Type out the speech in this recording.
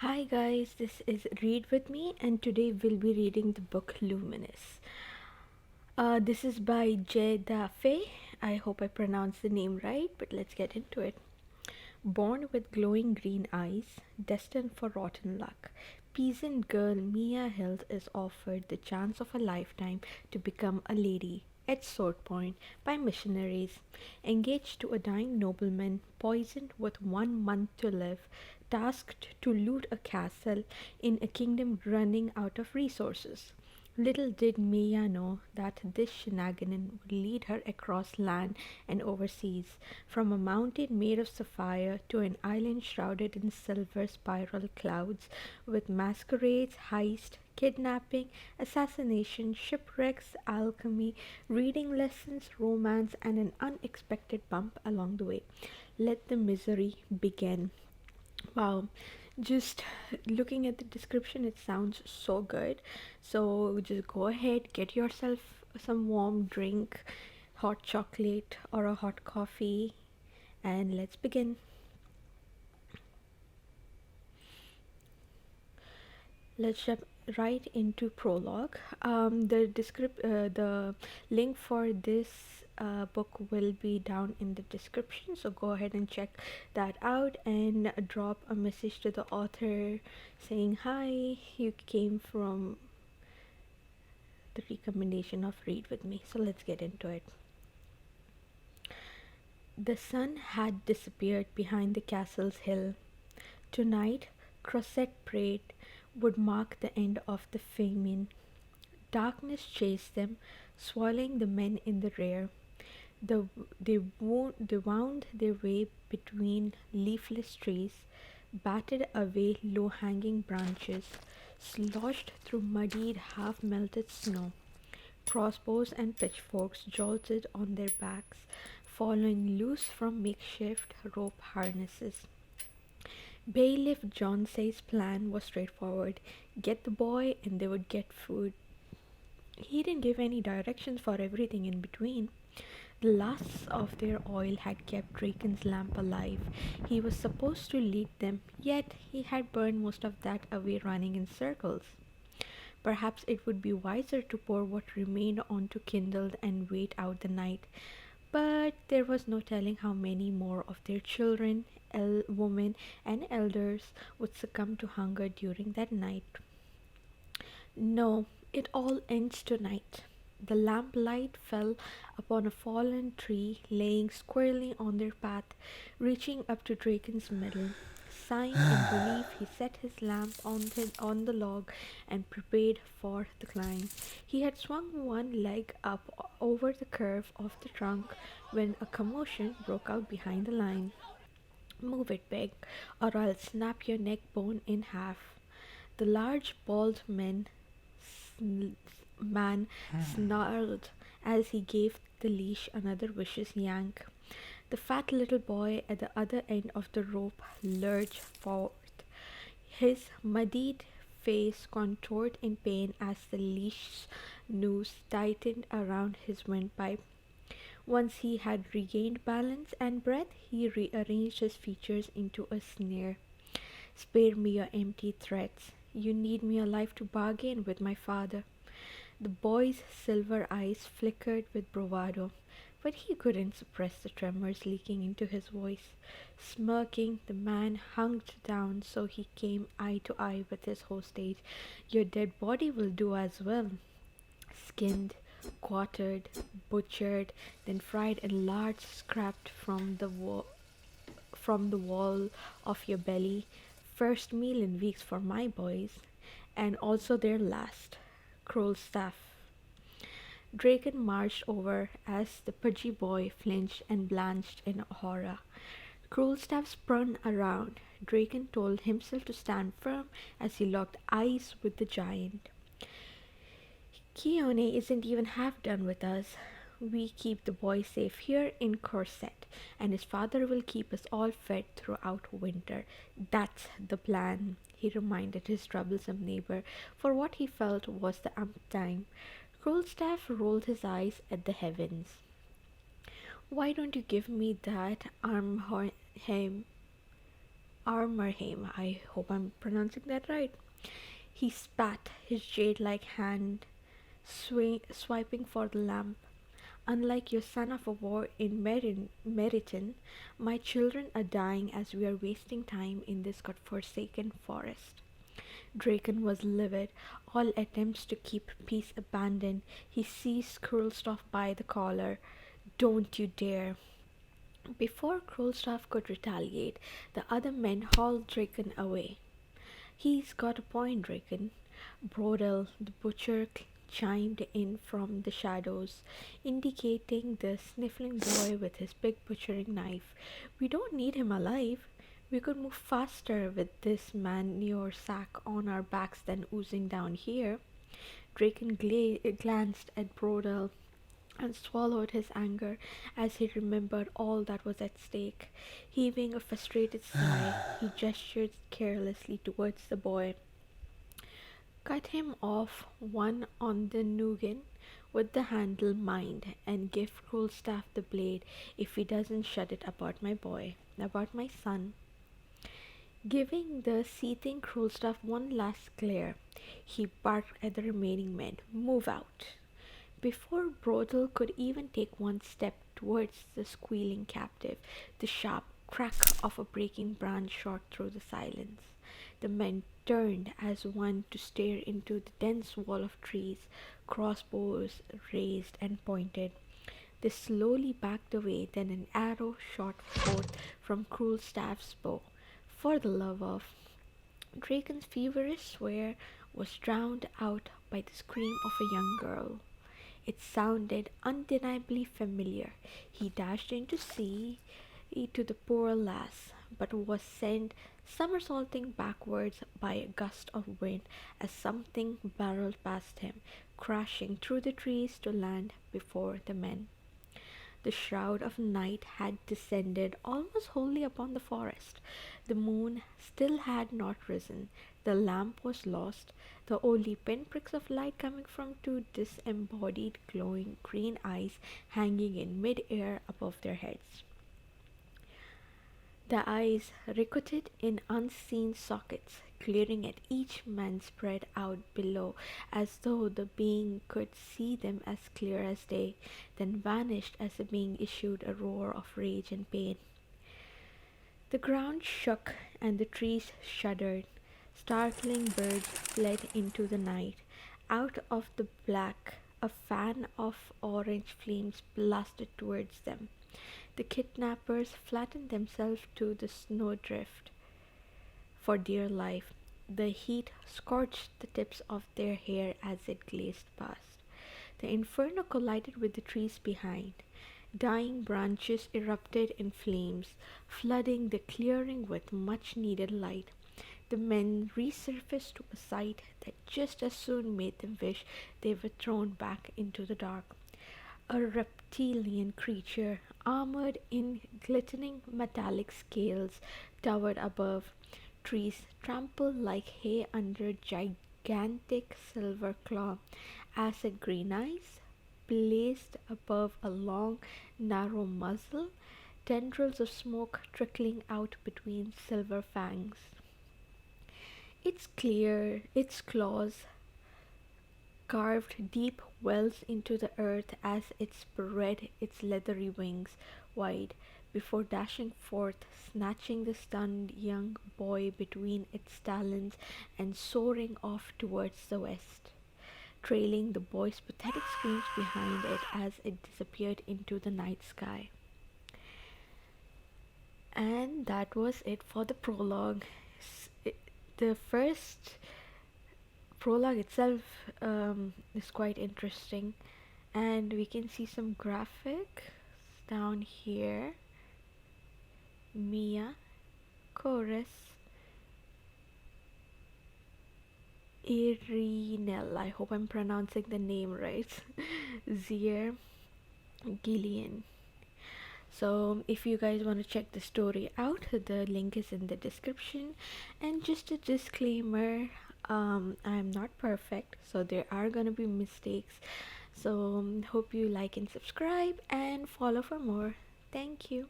Hi guys, this is Read With Me, and today we'll be reading the book Luminous. This is by jeidafei. I hope I pronounced the name right, but let's get into it. Born with glowing green eyes, destined for rotten luck, peasant girl Meya Hild is offered the chance of a lifetime to become a lady at swordpoint by missionaries, engaged to a dying nobleman, poisoned with 1 month to live, tasked to loot a castle in a kingdom running out of resources. Little did Maya know that this shenanigan would lead her across land and overseas, from a mountain made of sapphire to an island shrouded in silver spiral clouds, with masquerades, heists, kidnapping, assassination, shipwrecks, alchemy, reading lessons, romance, and an unexpected bump along the way. Let the misery begin. Wow, just looking at the description, it sounds so good. So just go ahead, get yourself some warm drink, hot chocolate, or a hot coffee, and let's begin. Let's jump right into prologue. The link for this book will be down in the description, so go ahead and check that out and drop a message to the author saying hi. You came from the recommendation of Read With Me. So let's get into it. The sun had disappeared behind the castle's hill. Tonight, Crosset prayed, would mark the end of the famine. Darkness chased them, swallowing the men in the rear. They wound their way between leafless trees, batted away low hanging branches, sloshed through muddied, half melted snow. Crossbows and pitchforks jolted on their backs, following loose from makeshift rope harnesses. Bailiff Johnsay's plan was straightforward: get the boy and they would get food. He didn't give any directions for everything in between. The lusts of their oil had kept Draken's lamp alive. He was supposed to lead them, yet he had burned most of that away running in circles. Perhaps it would be wiser to pour what remained onto kindled and wait out the night. But there was no telling how many more of their children, women, and elders would succumb to hunger during that night. No, it all ends tonight. The lamplight fell upon a fallen tree laying squarely on their path, reaching up to Draken's middle. Sighing in relief, he set his lamp on the log and prepared for the climb. He had swung one leg up over the curve of the trunk when a commotion broke out behind the line. Move it, Peg, or I'll snap your neck bone in half. The large, bald sn- man snarled as he gave the leash another vicious yank. The fat little boy at the other end of the rope lurched forward, his muddied face contorted in pain as the leash noose tightened around his windpipe. Once he had regained balance and breath, he rearranged his features into a sneer. Spare me your empty threats. You need me alive to bargain with my father. The boy's silver eyes flickered with bravado, but he couldn't suppress the tremors leaking into his voice. Smirking, the man hunked down so he came eye to eye with his hostage. Your dead body will do as well. Skinned, quartered, butchered, then fried and large scrapped from the wall of your belly. First meal in weeks for my boys, and also their last. Cruel stuff. Draken marched over as the pudgy boy flinched and blanched in horror. Cruelstaff spun around. Draken told himself to stand firm as he locked eyes with the giant. Keone isn't even half done with us. We keep the boy safe here in Corset, and his father will keep us all fed throughout winter. That's the plan, he reminded his troublesome neighbor for what he felt was the umpth time. Cruelstaff rolled his eyes at the heavens. Why don't you give me that arm hem? Armorheim, I hope I'm pronouncing that right. He spat, his jade-like hand swiping for the lamp. Unlike your son of a war in Meriton, my children are dying as we are wasting time in this godforsaken forest. Draken was livid, all attempts to keep peace abandoned. He seized Krulstoff by the collar. Don't you dare! Before Krulstoff could retaliate, the other men hauled Draken away. He's got a point, Draken. Brodel, the butcher, chimed in from the shadows, indicating the sniffling boy with his big butchering knife. We don't need him alive. We could move faster with this manure sack on our backs than oozing down here. Draken glanced at Brodel and swallowed his anger as he remembered all that was at stake. Heaving a frustrated sigh, he gestured carelessly towards the boy. Cut him off one on the noggin with the handle, mind, and give Cruelstaff the blade if he doesn't shut it about my boy, about my son. Giving the seething Cruelstaff one last glare, he barked at the remaining men, "Move out!" Before Brodel could even take one step towards the squealing captive, the sharp crack of a breaking branch shot through the silence. The men turned as one to stare into the dense wall of trees, crossbows raised and pointed. They slowly backed away, then an arrow shot forth from Cruelstaff's bow. For the love of... Draken's feverish swear was drowned out by the scream of a young girl. It sounded undeniably familiar. He dashed in to see to the poor lass, but was sent somersaulting backwards by a gust of wind as something barreled past him, crashing through the trees to land before the men. The shroud of night had descended almost wholly upon the forest. The moon still had not risen. The lamp was lost, the only pinpricks of light coming from two disembodied glowing green eyes hanging in mid-air above their heads. The eyes ricocheted in unseen sockets, glaring at each man spread out below as though the being could see them as clear as day, then vanished as the being issued a roar of rage and pain. The ground shook and the trees shuddered. Startling birds fled into the night. Out of the black, a fan of orange flames blasted towards them. The kidnappers flattened themselves to the snowdrift for dear life. The heat scorched the tips of their hair as it glazed past. The inferno collided with the trees behind. Dying branches erupted in flames, flooding the clearing with much needed light. The men resurfaced to a sight that just as soon made them wish they were thrown back into the dark. A reptilian creature, armored in glittering metallic scales, towered above. Trees trampled like hay under gigantic silver claw. Acid green eyes blazed above a long, narrow muzzle, tendrils of smoke trickling out between silver fangs. Its claws carved deep wells into the earth as it spread its leathery wings wide before dashing forth, snatching the stunned young boy between its talons and soaring off towards the west, trailing the boy's pathetic screams behind it as it disappeared into the night sky. And that was it for the prologue. The first prologue itself is quite interesting, and we can see some graphics down here. Meya, chorus, Irinel, I hope I'm pronouncing the name right. Zier, Gillian. So if you guys want to check the story out, the link is in the description. And just a disclaimer, I'm not perfect, so there are gonna be mistakes. So hope you like and subscribe and follow for more. Thank you.